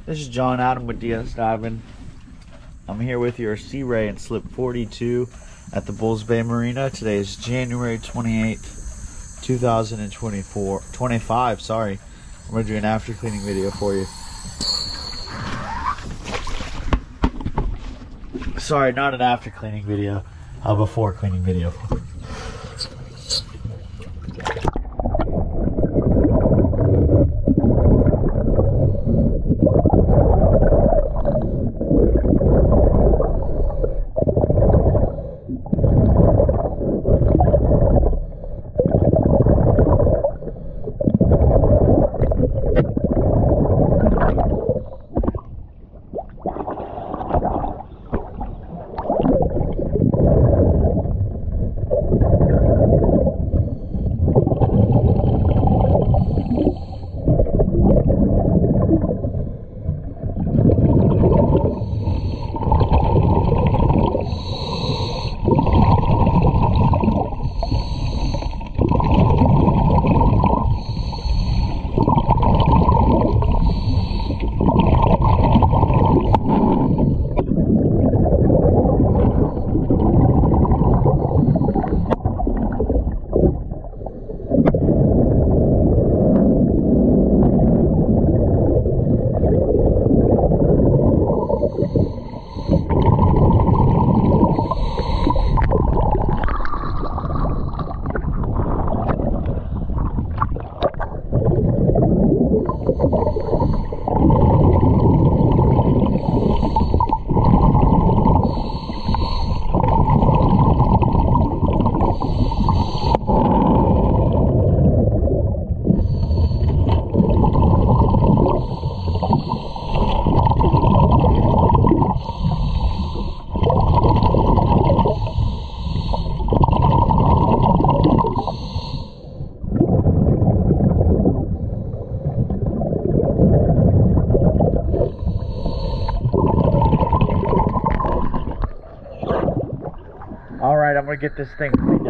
This is John Adam with DS Diving. I'm here with your SeaRay and Slip 42 at the Bulls Bay Marina. Today is January 28th, 2025. Sorry, I'm going to do an after cleaning video for you. Sorry, not an after cleaning video, a before cleaning video. Alright, I'm going to get this thing cleaned